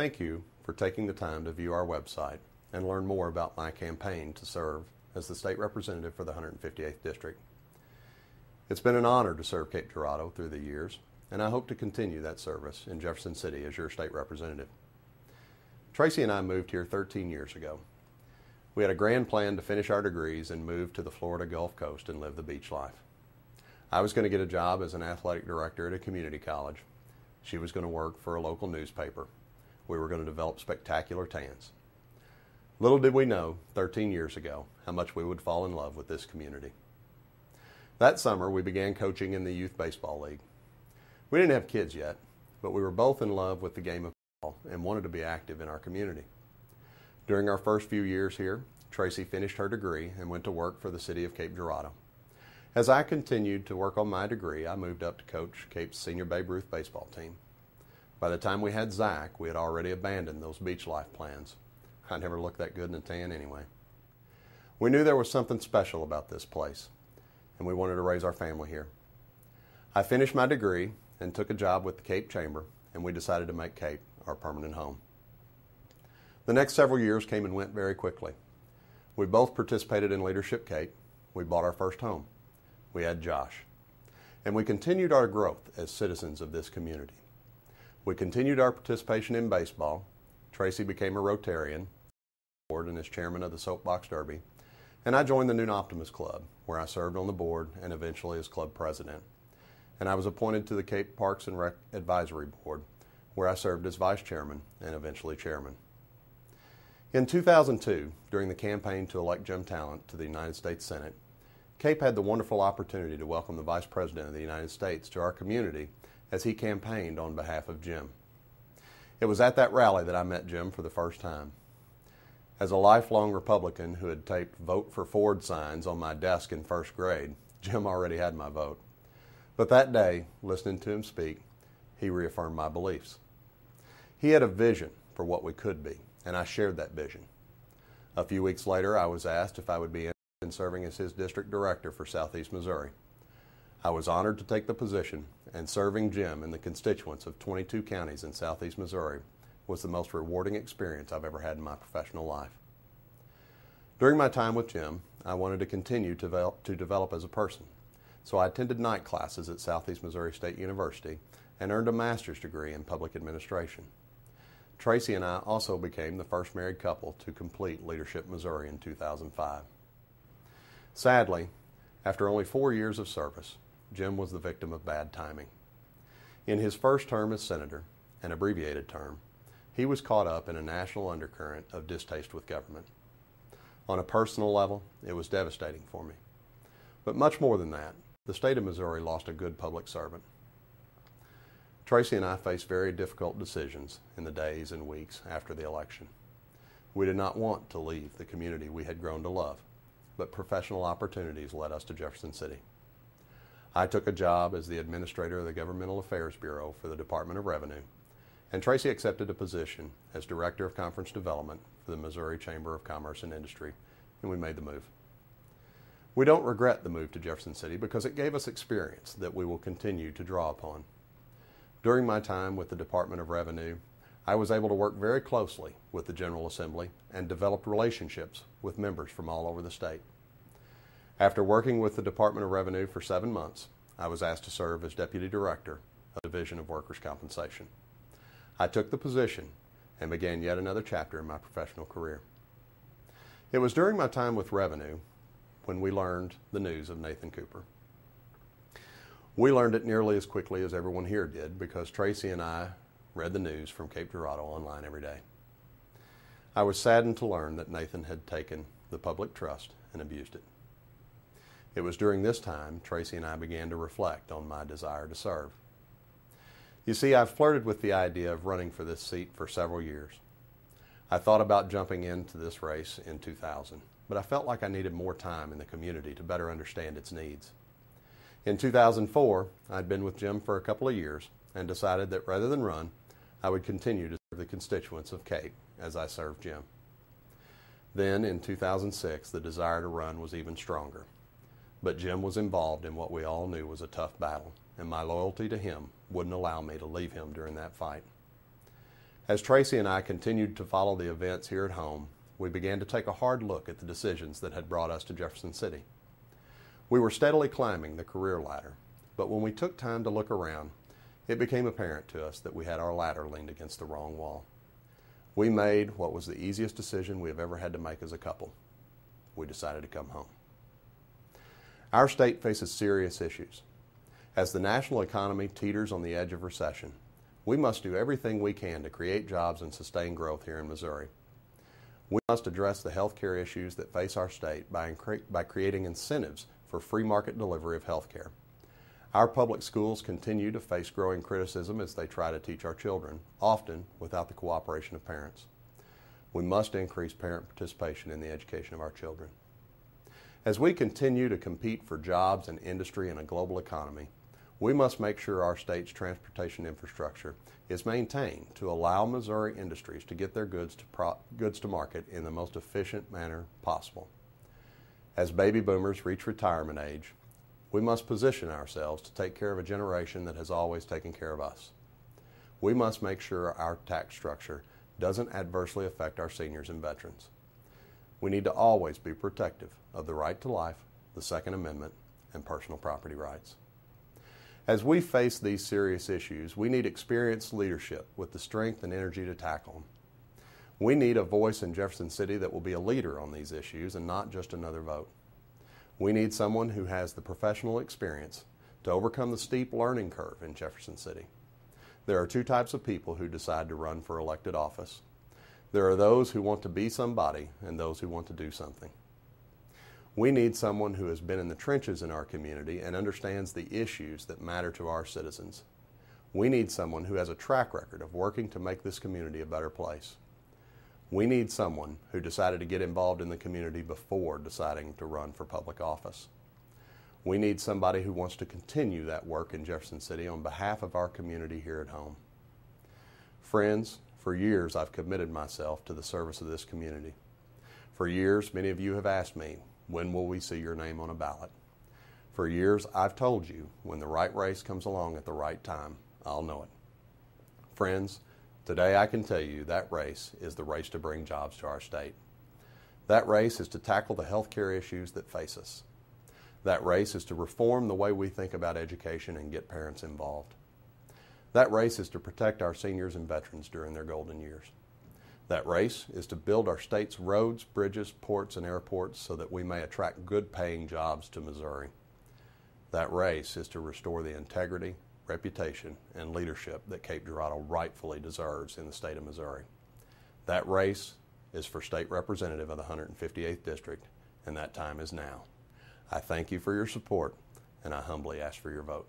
Thank you for taking the time to view our website and learn more about my campaign to serve as the state representative for the 158th District. It's been an honor to serve Cape Girardeau through the years, and I hope to continue that service in Jefferson City as your state representative. Tracy and I moved here 13 years ago. We had a grand plan to finish our degrees and move to the Florida Gulf Coast and live the beach life. I was going to get a job as an athletic director at a community college. She was going to work for a local newspaper. We were going to develop spectacular tans. Little did we know 13 years ago how much we would fall in love with this community. That summer we began coaching in the Youth Baseball League. We didn't have kids yet, but we were both in love with the game of baseball and wanted to be active in our community. During our first few years here, Tracy finished her degree and went to work for the city of Cape Girardeau. As I continued to work on my degree, I moved up to coach Cape's senior Babe Ruth baseball team. By the time we had Zach, we had already abandoned those beach life plans. I never looked that good in a tan anyway. We knew there was something special about this place, and we wanted to raise our family here. I finished my degree and took a job with the Cape Chamber, and we decided to make Cape our permanent home. The next several years came and went very quickly. We both participated in Leadership Cape. We bought our first home. We had Josh. And we continued our growth as citizens of this community. We continued our participation in baseball. Tracy became a Rotarian and as chairman of the Soapbox Derby. And I joined the Noon Optimist Club, where I served on the board and eventually as club president. And I was appointed to the Cape Parks and Rec Advisory Board, where I served as vice chairman and eventually chairman. In 2002, during the campaign to elect Jim Talent to the United States Senate, Cape had the wonderful opportunity to welcome the Vice President of the United States to our community as he campaigned on behalf of Jim. It was at that rally that I met Jim for the first time. As a lifelong Republican who had taped "Vote for Ford" signs on my desk in first grade, Jim already had my vote. But that day, listening to him speak, he reaffirmed my beliefs. He had a vision for what we could be, and I shared that vision. A few weeks later, I was asked if I would be interested in serving as his district director for Southeast Missouri. I was honored to take the position, and serving Jim and the constituents of 22 counties in Southeast Missouri was the most rewarding experience I've ever had in my professional life. During my time with Jim, I wanted to continue to develop as a person, so I attended night classes at Southeast Missouri State University and earned a master's degree in public administration. Tracy and I also became the first married couple to complete Leadership Missouri in 2005. Sadly, after only 4 years of service, Jim was the victim of bad timing. In his first term as senator, an abbreviated term, he was caught up in a national undercurrent of distaste with government. On a personal level, it was devastating for me. But much more than that, the state of Missouri lost a good public servant. Tracy and I faced very difficult decisions in the days and weeks after the election. We did not want to leave the community we had grown to love, but professional opportunities led us to Jefferson City. I took a job as the administrator of the Governmental Affairs Bureau for the Department of Revenue, and Tracy accepted a position as Director of Conference Development for the Missouri Chamber of Commerce and Industry, and we made the move. We don't regret the move to Jefferson City because it gave us experience that we will continue to draw upon. During my time with the Department of Revenue, I was able to work very closely with the General Assembly and developed relationships with members from all over the state. After working with the Department of Revenue for 7 months, I was asked to serve as Deputy Director of the Division of Workers' Compensation. I took the position and began yet another chapter in my professional career. It was during my time with Revenue when we learned the news of Nathan Cooper. We learned it nearly as quickly as everyone here did because Tracy and I read the news from Cape Girardeau online every day. I was saddened to learn that Nathan had taken the public trust and abused it. It was during this time Tracy and I began to reflect on my desire to serve. You see, I've flirted with the idea of running for this seat for several years. I thought about jumping into this race in 2000, but I felt like I needed more time in the community to better understand its needs. In 2004, I'd been with Jim for a couple of years and decided that rather than run, I would continue to serve the constituents of Cape as I served Jim. Then, in 2006, the desire to run was even stronger. But Jim was involved in what we all knew was a tough battle, and my loyalty to him wouldn't allow me to leave him during that fight. As Tracy and I continued to follow the events here at home, we began to take a hard look at the decisions that had brought us to Jefferson City. We were steadily climbing the career ladder, but when we took time to look around, it became apparent to us that we had our ladder leaned against the wrong wall. We made what was the easiest decision we have ever had to make as a couple. We decided to come home. Our state faces serious issues. As the national economy teeters on the edge of recession, we must do everything we can to create jobs and sustain growth here in Missouri. We must address the health care issues that face our state by creating incentives for free market delivery of health care. Our public schools continue to face growing criticism as they try to teach our children, often without the cooperation of parents. We must increase parent participation in the education of our children. As we continue to compete for jobs and industry in a global economy, we must make sure our state's transportation infrastructure is maintained to allow Missouri industries to get their goods to market in the most efficient manner possible. As baby boomers reach retirement age, we must position ourselves to take care of a generation that has always taken care of us. We must make sure our tax structure doesn't adversely affect our seniors and veterans. We need to always be protective of the right to life, the Second Amendment, and personal property rights. As we face these serious issues, we need experienced leadership with the strength and energy to tackle them. We need a voice in Jefferson City that will be a leader on these issues and not just another vote. We need someone who has the professional experience to overcome the steep learning curve in Jefferson City. There are two types of people who decide to run for elected office. There are those who want to be somebody and those who want to do something. We need someone who has been in the trenches in our community and understands the issues that matter to our citizens. We need someone who has a track record of working to make this community a better place. We need someone who decided to get involved in the community before deciding to run for public office. We need somebody who wants to continue that work in Jefferson City on behalf of our community here at home. Friends, for years I've committed myself to the service of this community. For years, many of you have asked me, when will we see your name on a ballot? For years, I've told you, when the right race comes along at the right time, I'll know it. Friends, today I can tell you that race is the race to bring jobs to our state. That race is to tackle the health care issues that face us. That race is to reform the way we think about education and get parents involved. That race is to protect our seniors and veterans during their golden years. That race is to build our state's roads, bridges, ports, and airports so that we may attract good-paying jobs to Missouri. That race is to restore the integrity, reputation, and leadership that Cape Girardeau rightfully deserves in the state of Missouri. That race is for State Representative of the 158th District, and that time is now. I thank you for your support, and I humbly ask for your vote.